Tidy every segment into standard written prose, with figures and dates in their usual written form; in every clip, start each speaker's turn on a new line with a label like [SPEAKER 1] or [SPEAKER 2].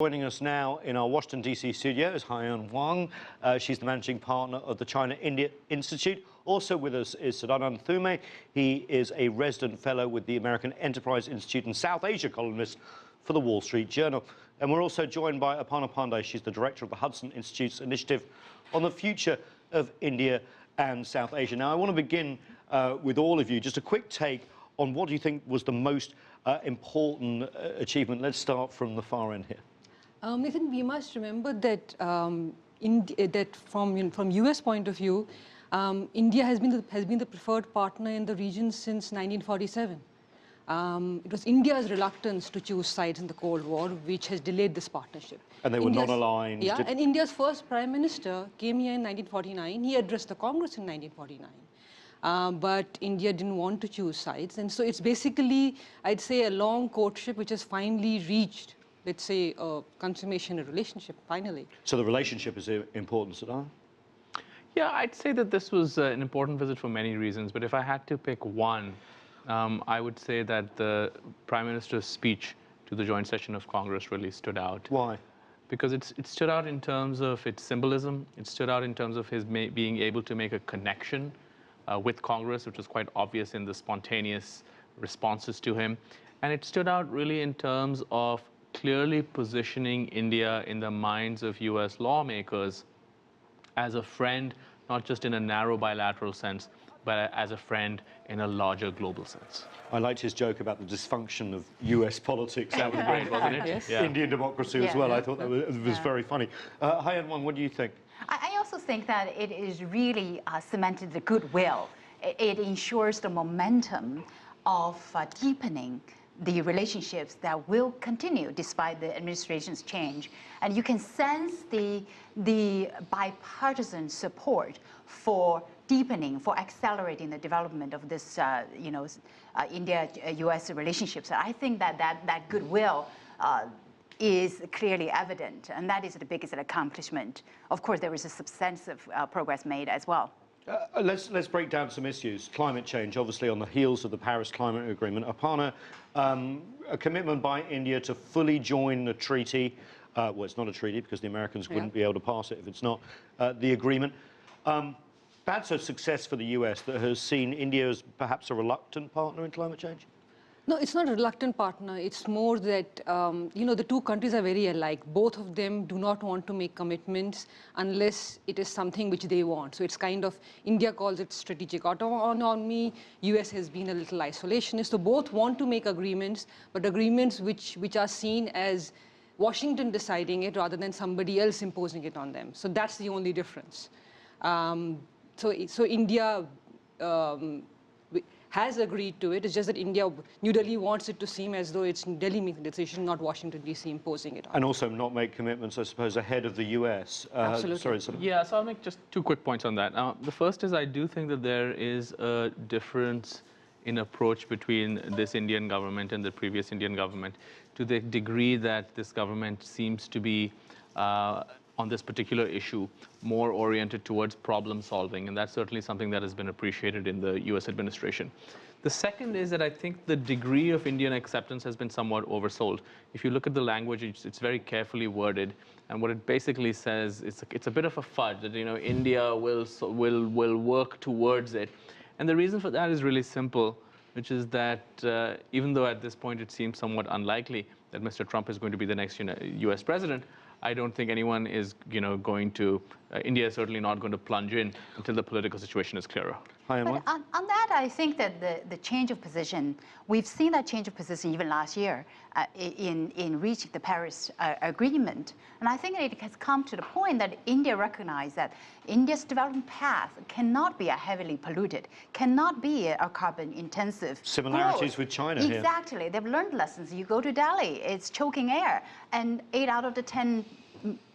[SPEAKER 1] Joining us now in our Washington, D.C. studio is Haiyan Wang. She's the managing partner of the China-India Institute. Also with us is Sadanand Dhume. He is a resident fellow with the American Enterprise Institute and South Asia columnist for the Wall Street Journal. And we're also joined by Aparna Pande. She's the director of the Hudson Institute's initiative on the future of India and South Asia. Now, I want to begin with all of you. Just a quick take on what do you think was the most important achievement. Let's start from the far end here.
[SPEAKER 2] I think we must remember that from U.S. point of view, India has been the preferred partner in the region since 1947. It was India's reluctance to choose sides in the Cold War which has delayed this partnership.
[SPEAKER 1] And they were non-aligned.
[SPEAKER 2] Yeah, and India's first Prime Minister came here in 1949. He addressed the Congress in 1949. But India didn't want to choose sides. And so it's basically, I'd say, a long courtship which has finally reached, let's say, a consummation, a relationship, finally.
[SPEAKER 1] So the relationship is important, Sadanand?
[SPEAKER 3] Yeah, I'd say that this was an important visit for many reasons, but if I had to pick one, I would say that the Prime Minister's speech to the joint session of Congress really stood out.
[SPEAKER 1] Why?
[SPEAKER 3] Because it stood out in terms of its symbolism. It stood out in terms of his being able to make a connection with Congress, which was quite obvious in the spontaneous responses to him. And it stood out really in terms of clearly positioning India in the minds of U.S. lawmakers as a friend, not just in a narrow bilateral sense, but as a friend in a larger global sense.
[SPEAKER 1] I liked his joke about the dysfunction of U.S. politics. That was great, wasn't it?
[SPEAKER 2] Yes.
[SPEAKER 3] Yeah.
[SPEAKER 1] Indian democracy as well. I thought that was very funny. Haiyan Wang, what do you think?
[SPEAKER 4] I also think that it is really cemented the goodwill. It ensures the momentum of deepening the relationships that will continue despite the administration's change. And you can sense the bipartisan support for deepening, for accelerating the development of this, India-U.S. relationships. I think that goodwill is clearly evident, and that is the biggest accomplishment. Of course, there is a substantive progress made as well.
[SPEAKER 1] Let's break down some issues. Climate change, obviously on the heels of the Paris Climate Agreement. Aparna, a commitment by India to fully join the treaty. Well, it's not a treaty because the Americans wouldn't be able to pass it if it's not the agreement. That's a success for the US that has seen India as perhaps a reluctant partner in climate change?
[SPEAKER 2] No, it's not a reluctant partner. It's more that, the two countries are very alike. Both of them do not want to make commitments unless it is something which they want. So it's kind of, India calls it strategic autonomy. US has been a little isolationist. So both want to make agreements, but agreements which are seen as Washington deciding it rather than somebody else imposing it on them. So that's the only difference. So India has agreed to it. It's just that New Delhi wants it to seem as though it's New Delhi making the decision, not Washington, D.C. imposing it on.
[SPEAKER 1] And also not make commitments, I suppose, ahead of the US.
[SPEAKER 2] Absolutely.
[SPEAKER 1] Sorry,
[SPEAKER 3] Yeah, so I'll make just two quick points on that. The first is I do think that there is a difference in approach between this Indian government and the previous Indian government, to the degree that this government seems to be on this particular issue, more oriented towards problem solving. And that's certainly something that has been appreciated in the US administration. The second is that I think the degree of Indian acceptance has been somewhat oversold. If you look at the language, it's very carefully worded. And what it basically says, it's a bit of a fudge that, India will work towards it. And the reason for that is really simple, which is that even though at this point it seems somewhat unlikely that Mr. Trump is going to be the next US president, I don't think anyone is, going to, India is certainly not going to plunge in until the political situation is clearer.
[SPEAKER 4] But on that, I think that the change of position, we've seen that change of position even last year in reaching the Paris Agreement. And I think it has come to the point that India recognized that India's development path cannot be a heavily polluted, cannot be a carbon intensive.
[SPEAKER 1] Similarities with China here.
[SPEAKER 4] Exactly. They've learned lessons. You go to Delhi, it's choking air. And 8 out of the 10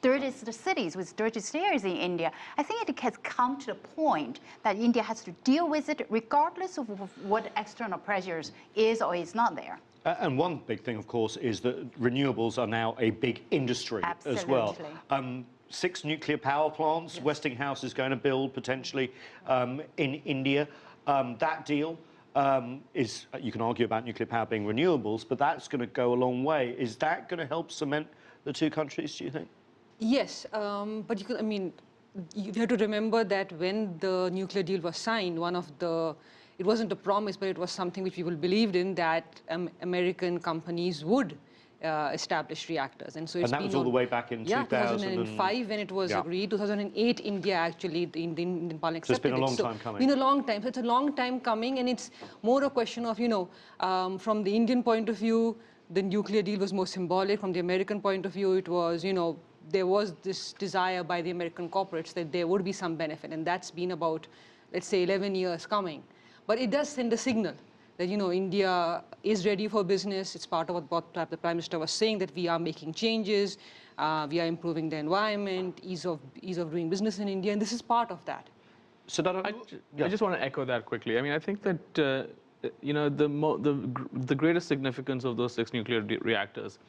[SPEAKER 4] dirtiest cities with dirtiest areas in India. I think it has come to the point that India has to deal with it regardless of what external pressures is or is not there.
[SPEAKER 1] And one big thing, of course, is that renewables are now a big industry as well. 6 nuclear power plants, yes. Westinghouse is going to build potentially in India. That deal is, you can argue about nuclear power being renewables, but that's going to go a long way. Is that going to help cement the two countries, do you think?
[SPEAKER 2] Yes, but you could, I mean, you have to remember that when the nuclear deal was signed, it wasn't a promise, but it was something which people believed in, that American companies would establish reactors. And so it's
[SPEAKER 1] And that
[SPEAKER 2] been
[SPEAKER 1] was all the way back in
[SPEAKER 2] 2005 when it was agreed. 2008, India actually, the Indian Parliament accepted it.
[SPEAKER 1] So it's been a long time coming.
[SPEAKER 2] Been a long time. So it's a long time coming, and it's more a question of, from the Indian point of view, the nuclear deal was more symbolic. From the American point of view, it was, there was this desire by the American corporates that there would be some benefit, and that's been about, let's say, 11 years coming. But it does send a signal that, India is ready for business. It's part of what the Prime Minister was saying, that we are making changes, we are improving the environment, ease of doing business in India, and this is part of that.
[SPEAKER 1] So
[SPEAKER 3] I just want to echo that quickly. I mean, I think that the greatest significance of those 6 nuclear reactors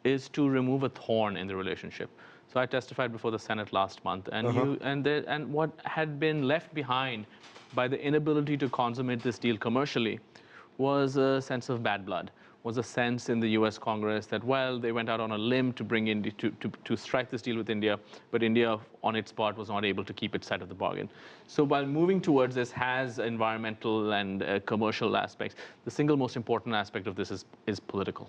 [SPEAKER 3] is to remove a thorn in the relationship. So I testified before the Senate last month, and and what had been left behind by the inability to consummate this deal commercially was a sense of bad blood, was a sense in the US Congress that, well, they went out on a limb to bring India to strike this deal with India, but India on its part was not able to keep its side of the bargain. So while moving towards this has environmental and commercial aspects, the single most important aspect of this is political.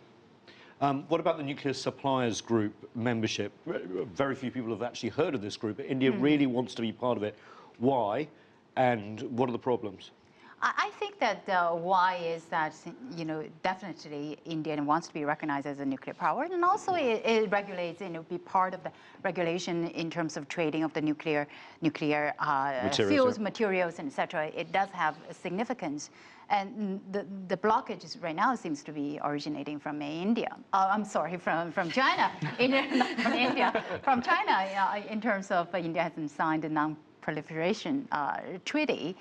[SPEAKER 1] What about the Nuclear Suppliers Group membership? Very few people have actually heard of this group, but India really wants to be part of it. Why? And what are the problems?
[SPEAKER 4] I think that why is that, definitely India wants to be recognized as a nuclear power, and also it regulates, be part of the regulation in terms of trading of the nuclear fuels, materials, and et cetera. It does have a significance. And the blockage right now seems to be originating from India. I'm sorry, from China. Not from India, from China, in terms of India hasn't signed a non-proliferation treaty.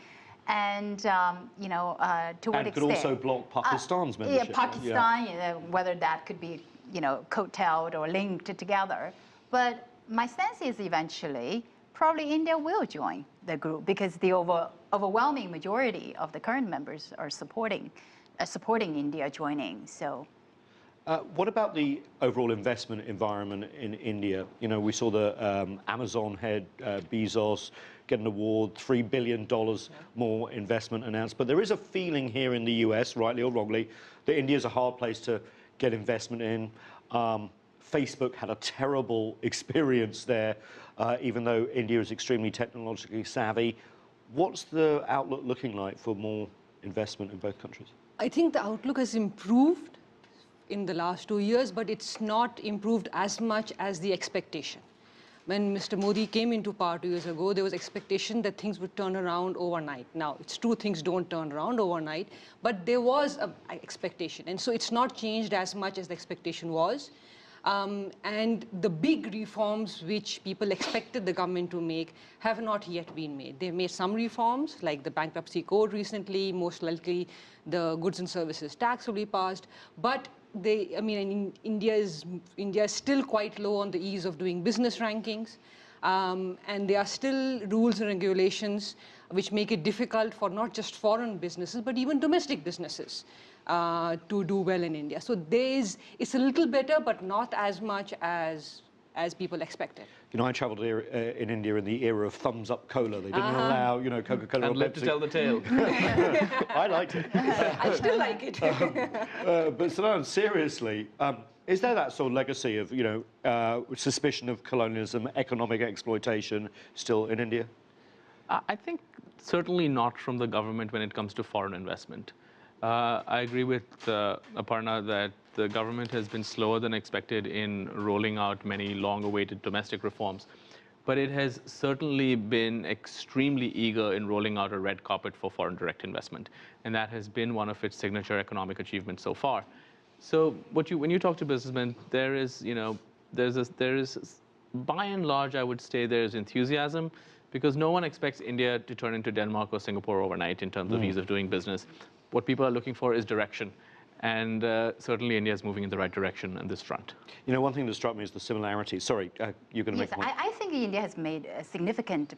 [SPEAKER 4] And, to what extent?
[SPEAKER 1] And could also block Pakistan's membership.
[SPEAKER 4] Yeah, Pakistan, whether that could be, coattailed or linked together. But my sense is eventually, probably India will join the group, because the overwhelming majority of the current members are supporting India joining. So.
[SPEAKER 1] What about the overall investment environment in India? We saw the Amazon head, Bezos, get an award, $3 billion more investment announced. But there is a feeling here in the US, rightly or wrongly, that India is a hard place to get investment in. Facebook had a terrible experience there, even though India is extremely technologically savvy. What's the outlook looking like for more investment in both countries?
[SPEAKER 2] I think the outlook has improved in the last 2 years, but it's not improved as much as the expectation. When Mr. Modi came into power 2 years ago, there was expectation that things would turn around overnight. Now, it's true things don't turn around overnight, but there was an expectation. And so it's not changed as much as the expectation was. And the big reforms which people expected the government to make have not yet been made. They've made some reforms, like the bankruptcy code recently. Most likely, the goods and services tax will be passed. But India is still quite low on the ease of doing business rankings. And there are still rules and regulations which make it difficult for not just foreign businesses, but even domestic businesses to do well in India. So it's a little better, but not as much as people expected.
[SPEAKER 1] I traveled here in India in the era of thumbs-up cola. They didn't allow, Coca-Cola
[SPEAKER 3] and lived to tell the tale.
[SPEAKER 1] I liked it.
[SPEAKER 2] I still like it.
[SPEAKER 1] But Sadanand, seriously, is there that sort of legacy of, suspicion of colonialism, economic exploitation still in India?
[SPEAKER 3] I think certainly not from the government when it comes to foreign investment. I agree with Aparna that the government has been slower than expected in rolling out many long-awaited domestic reforms, but it has certainly been extremely eager in rolling out a red carpet for foreign direct investment, and that has been one of its signature economic achievements so far. So when you talk to businessmen, there is by and large, I would say there's enthusiasm, because no one expects India to turn into Denmark or Singapore overnight in terms of ease of doing business. What people are looking for is direction. And certainly India is moving in the right direction on this front.
[SPEAKER 1] One thing that struck me is the similarities. Sorry, you're going to make a point.
[SPEAKER 4] I think India has made a significant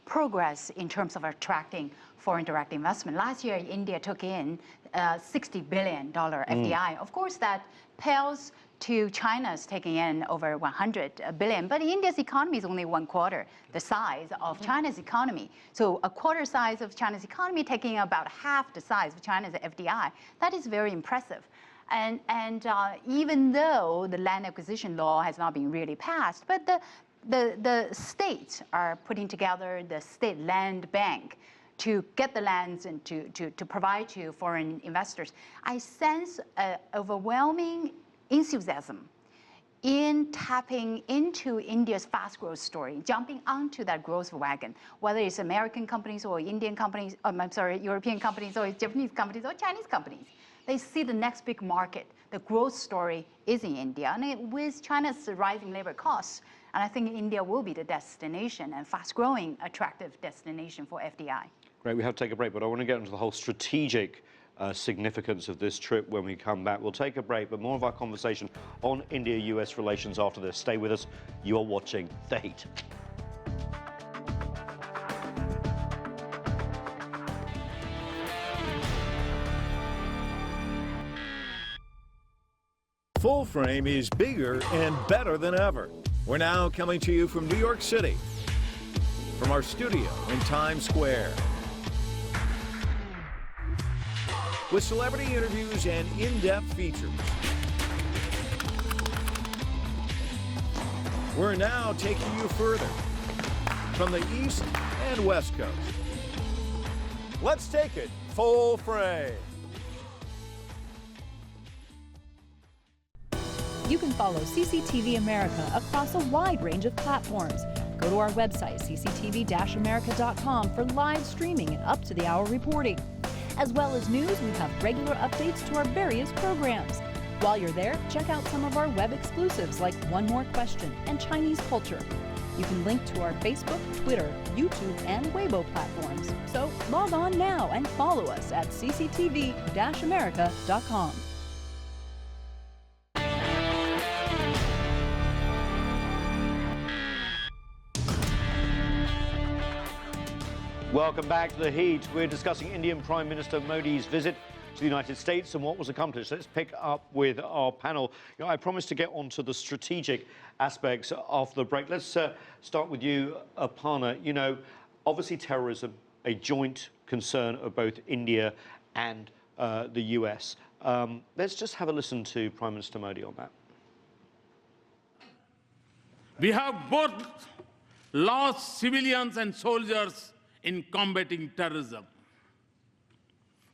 [SPEAKER 4] progress in terms of attracting foreign direct investment. Last year, India took in $60 billion FDI. Of course, that pales to China's taking in over 100 billion. But India's economy is only 1/4 the size of China's economy. So a quarter size of China's economy taking about half the size of China's FDI. That is very impressive. And even though the land acquisition law has not been really passed, but the states are putting together the state land bank to get the lands and to provide to foreign investors. I sense an overwhelming enthusiasm in tapping into India's fast growth story, jumping onto that growth wagon, whether it's American companies or Indian companies, European companies or Japanese companies or Chinese companies. They see the next big market, the growth story is in India. And with China's rising labor costs, and I think India will be the destination and fast-growing, attractive destination for FDI.
[SPEAKER 1] Great, we have to take a break, but I want to get into the whole strategic significance of this trip when we come back. We'll take a break, but more of our conversation on India-US relations after this. Stay with us. You are watching The Heat.
[SPEAKER 5] Full Frame is bigger and better than ever. We're now coming to you from New York City, from our studio in Times Square, with celebrity interviews and in-depth features. We're now taking you further from the East and West Coast. Let's take it full frame.
[SPEAKER 6] You can follow CCTV America across a wide range of platforms. Go to our website, cctv-america.com, for live streaming and up-to-the-hour reporting. As well as news, we have regular updates to our various programs. While you're there, check out some of our web exclusives like One More Question and Chinese Culture. You can link to our Facebook, Twitter, YouTube, and Weibo platforms. So log on now and follow us at cctv-america.com.
[SPEAKER 1] Welcome back to The Heat. We're discussing Indian Prime Minister Modi's visit to the United States and what was accomplished. Let's pick up with our panel. You know, I promised to get onto the strategic aspects after the break. Let's start with you, Aparna. You know, obviously terrorism, a joint concern of both India and the US. Let's just have a listen to Prime Minister Modi on that.
[SPEAKER 7] We have both lost civilians and soldiers in combating terrorism.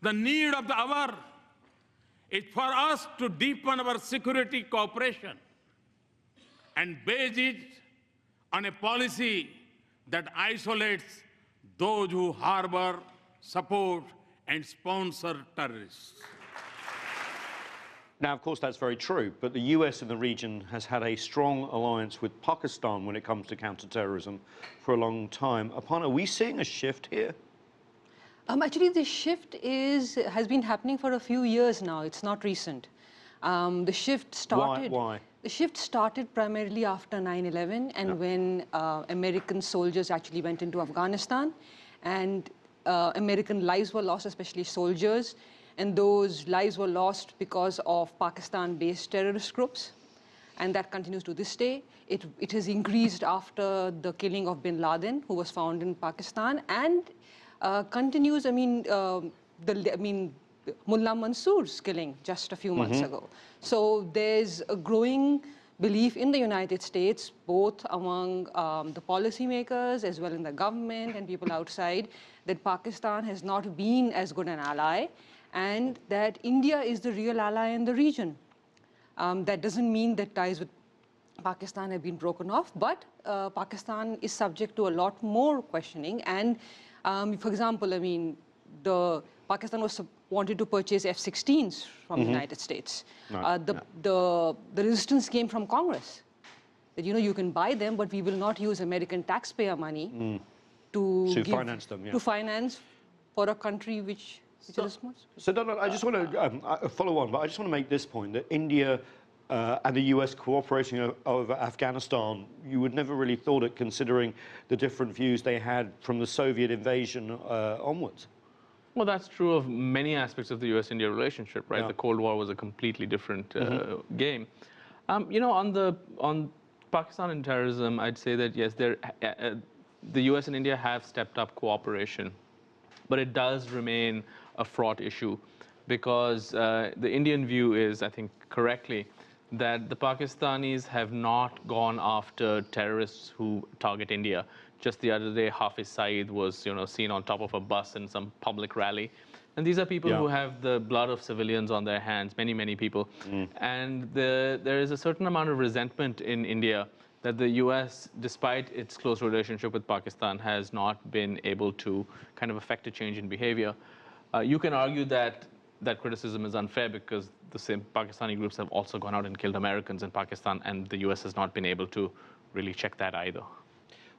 [SPEAKER 7] The need of the hour is for us to deepen our security cooperation and base it on a policy that isolates those who harbor, support, and sponsor terrorists.
[SPEAKER 1] Now, of course, that's very true, but the US in the region has had a strong alliance with Pakistan when it comes to counterterrorism for a long time. Aparna, are we seeing a shift here?
[SPEAKER 2] Actually, the shift has been happening for a few years now. It's not recent. The shift started.
[SPEAKER 1] Why?
[SPEAKER 2] The shift started primarily after 9/11, and when American soldiers actually went into Afghanistan, and American lives were lost, especially soldiers. And those lives were lost because of Pakistan-based terrorist groups. And that continues to this day. It has increased after the killing of bin Laden, who was found in Pakistan, and continues, Mullah Mansour's killing just a few months ago. So there's a growing belief in the United States, both among the policymakers as well in the government and people outside, that Pakistan has not been as good an ally, and that India is the real ally in the region. That doesn't mean that ties with Pakistan have been broken off, but Pakistan is subject to a lot more questioning. And for example, Pakistan wanted to purchase F-16s from the United States. The resistance came from Congress. That, you can buy them, but we will not use American taxpayer money to
[SPEAKER 1] finance them,
[SPEAKER 2] to finance for a country which
[SPEAKER 1] So, I just want to follow on, but I just want to make this point, that India and the US cooperating over Afghanistan, you would never really thought it, considering the different views they had from the Soviet invasion onwards.
[SPEAKER 3] Well, that's true of many aspects of the US-India relationship, right? The Cold War was a completely different game. On Pakistan and terrorism, I'd say that yes, the U.S. and India have stepped up cooperation, but it does remain a fraught issue because the Indian view is, I think correctly, that the Pakistanis have not gone after terrorists who target India. Just the other day, Hafiz Saeed was seen on top of a bus in some public rally. And these are people who have the blood of civilians on their hands, many, many people. And there is a certain amount of resentment in India that the US, despite its close relationship with Pakistan, has not been able to kind of affect a change in behavior. You can argue that that criticism is unfair because the same Pakistani groups have also gone out and killed Americans in Pakistan, and the US has not been able to really check that either.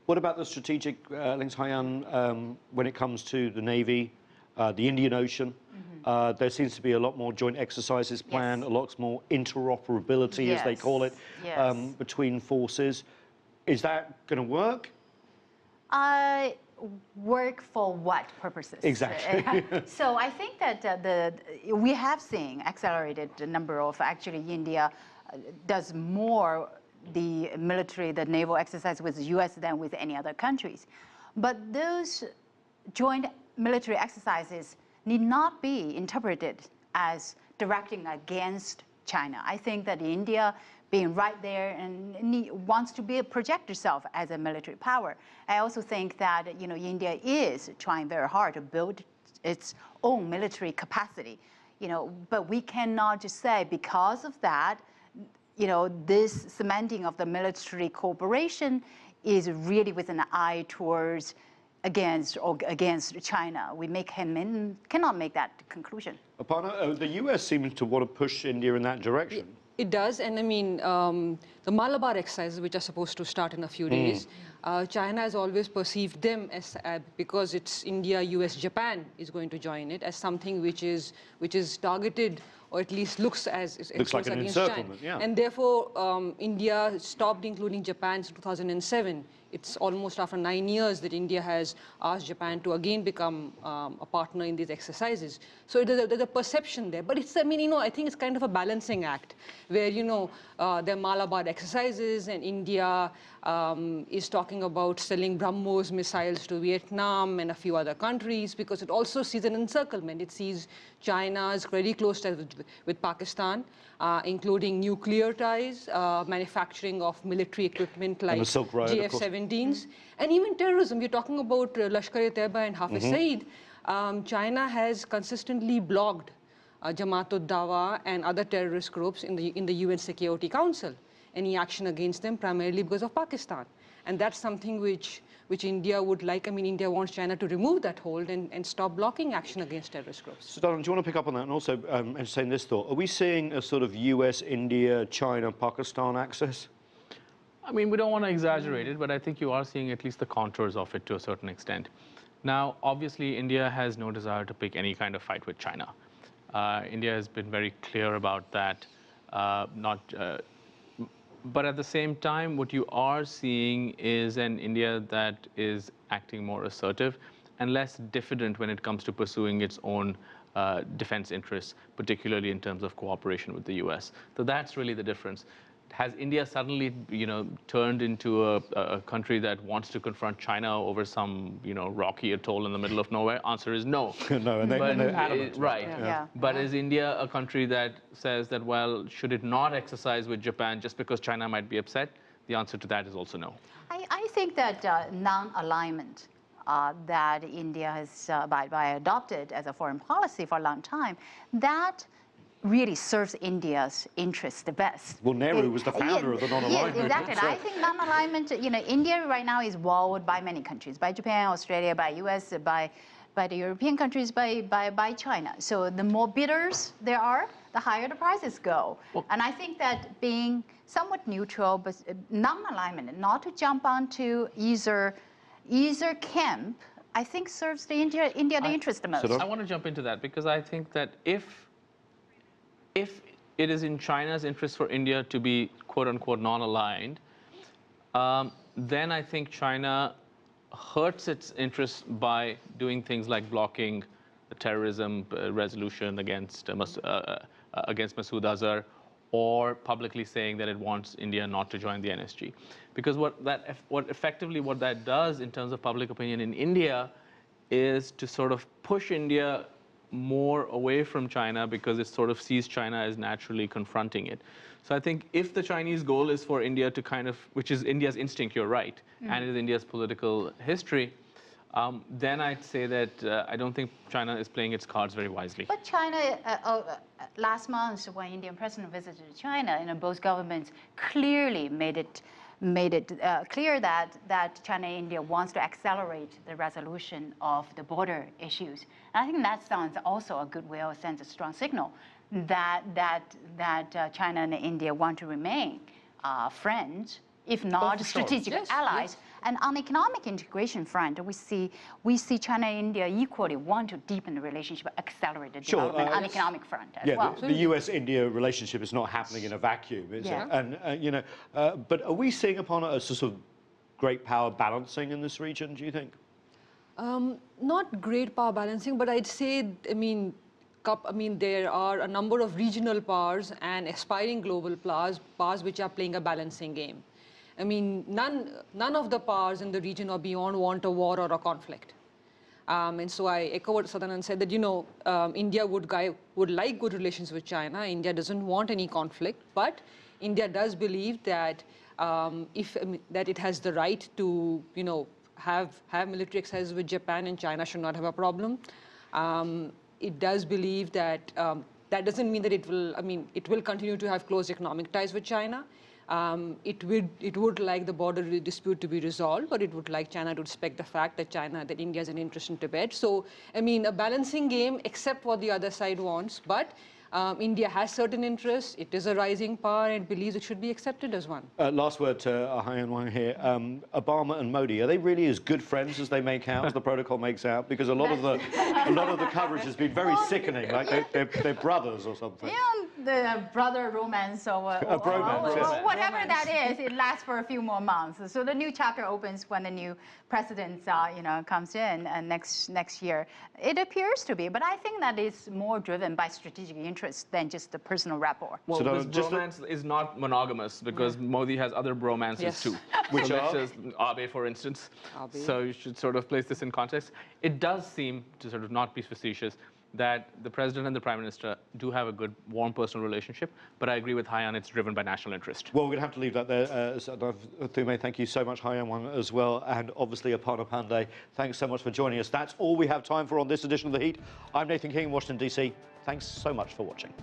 [SPEAKER 1] What about the strategic links, Haiyan, when it comes to the Navy, the Indian Ocean? There seems to be a lot more joint exercises planned, a lot more interoperability, as they call it, between forces. Is that going to work?
[SPEAKER 4] Work for what purposes?
[SPEAKER 1] Exactly.
[SPEAKER 4] So I think that we have seen accelerated number of, actually India does more the military, the naval exercise with the US than with any other countries. But those joint military exercises need not be interpreted as directing against China. I think that India being right there and wants to project itself as a military power. I also think that India is trying very hard to build its own military capacity. But we cannot just say because of that, this cementing of the military cooperation is really with an eye towards against China. We cannot make that conclusion.
[SPEAKER 1] Aparna, the US seems to want to push India in that direction.
[SPEAKER 2] It does, and I mean, the Malabar exercises, which are supposed to start in a few days, China has always perceived them as, because it's India, US, Japan is going to join it, as something which is targeted, or at least looks like an encirclement, And therefore, India stopped including Japan in 2007. It's almost after 9 years that India has asked Japan to again become a partner in these exercises. So there's a perception there. But it's, I think it's kind of a balancing act where, there are Malabar exercises and India is talking about selling BrahMos missiles to Vietnam and a few other countries because it also sees an encirclement. It sees China's very close ties with Pakistan, including nuclear ties, manufacturing of military equipment like GF-17s, and even terrorism. We're talking about Lashkar-e-Taiba and Hafiz Saeed. China has consistently blocked Jamaat-ud-Dawa and other terrorist groups in the UN Security Council. Any action against them primarily because of Pakistan. And that's something which India would like. India wants China to remove that hold and stop blocking action against terrorist groups.
[SPEAKER 1] Sadanand, do you want to pick up on that and also entertain this thought? Are we seeing a sort of US, India, China, Pakistan axis?
[SPEAKER 3] We don't want to exaggerate it, but I think you are seeing at least the contours of it to a certain extent. Now, obviously, India has no desire to pick any kind of fight with China. India has been very clear about that, but at the same time, what you are seeing is an India that is acting more assertive and less diffident when it comes to pursuing its own defense interests, particularly in terms of cooperation with the US. So that's really the difference. Has India suddenly, turned into a country that wants to confront China over some, rocky atoll in the middle of nowhere? Answer is no.
[SPEAKER 1] No, and they're adamant.
[SPEAKER 3] Right. Yeah. But is India a country that says that, well, should it not exercise with Japan just because China might be upset? The answer to that is also no.
[SPEAKER 4] I think that non-alignment that India has adopted as a foreign policy for a long time, that really serves India's interests the best.
[SPEAKER 1] Well, Nehru was the founder of the non-alignment.
[SPEAKER 4] Yes, exactly. So I think non-alignment, India right now is walled by many countries, by Japan, Australia, by US, by the European countries, by China. So the more bidders there are, the higher the prices go. Well, and I think that being somewhat neutral, but non-alignment, not to jump onto either camp, I think serves the India the interest the most.
[SPEAKER 3] I want to jump into that because I think that if it is in China's interest for India to be quote-unquote non-aligned, then I think China hurts its interest by doing things like blocking the terrorism resolution against Masood Azhar, or publicly saying that it wants India not to join the NSG. Because what that does in terms of public opinion in India is to sort of push India more away from China, because it sort of sees China as naturally confronting it. So I think if the Chinese goal is for India to kind of, which is India's instinct, you're right, and is India's political history, then I'd say that I don't think China is playing its cards very wisely.
[SPEAKER 4] But China, last month when Indian president visited China, both governments clearly made it clear that China and India wants to accelerate the resolution of the border issues. And I think that sounds also a goodwill, sends a strong signal that China and India want to remain friends, if not strategic allies. Yes. And on the economic integration front, we see China and India equally want to deepen the relationship, accelerate the development on the economic front as well.
[SPEAKER 1] The US-India relationship is not happening in a vacuum, is it? And but are we seeing upon a sort of great power balancing in this region, do you think?
[SPEAKER 2] Not great power balancing, but I'd say, there are a number of regional powers and aspiring global powers which are playing a balancing game. I mean, none of the powers in the region or beyond want a war or a conflict. And so I echo what Sadanand said, that, India would like good relations with China. India doesn't want any conflict, but India does believe that that it has the right to, have military exercises with Japan, and China should not have a problem. It does believe that that doesn't mean that it will continue to have close economic ties with China. It would like the border dispute to be resolved, but it would like China to respect the fact that India has an interest in Tibet. So, a balancing game, except what the other side wants, but India has certain interests. It is a rising power and believes it should be accepted as one.
[SPEAKER 1] Last word to Haiyan Wang here. Obama and Modi, are they really as good friends as they make out, as the protocol makes out? Because a lot of the coverage has been very sickening, like they're brothers or something.
[SPEAKER 4] The brother romance or whatever that is, it lasts for a few more months. So the new chapter opens when the new president, comes in next year. It appears to be, but I think that is more driven by strategic interest than just the personal rapport.
[SPEAKER 3] Well, so this bromance is not monogamous, because Modi has other bromances too. Which are? Just Abe, for instance. So you should sort of place this in context. It does seem, to sort of not be facetious, that the president and the prime minister do have a good, warm personal relationship, but I agree with Haiyan, it's driven by national interest.
[SPEAKER 1] Well, we're going to have to leave that there. Dhume, thank you so much, Haiyan Wang as well, and obviously Aparna Pande, thanks so much for joining us. That's all we have time for on this edition of The Heat. I'm Nathan King in Washington, DC. Thanks so much for watching.